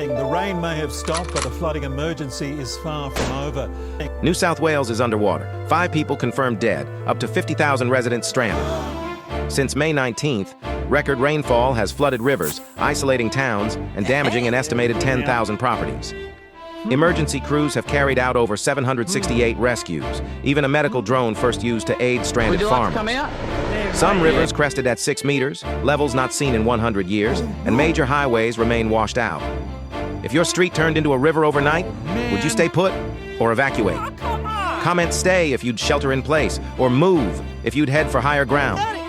The rain may have stopped, but the flooding emergency is far from over. New South Wales is underwater. 5 people confirmed dead, up to 50,000 residents stranded. Since May 19th, record rainfall has flooded rivers, isolating towns, and damaging an estimated 10,000 properties. Emergency crews have carried out over 768 rescues, even a medical drone first used to aid stranded farmers. Some rivers crested at 6 meters, levels not seen in 100 years, and major highways remain washed out. If your street turned into a river overnight, would you stay put or evacuate? Comment stay if you'd shelter in place, or move if you'd head for higher ground.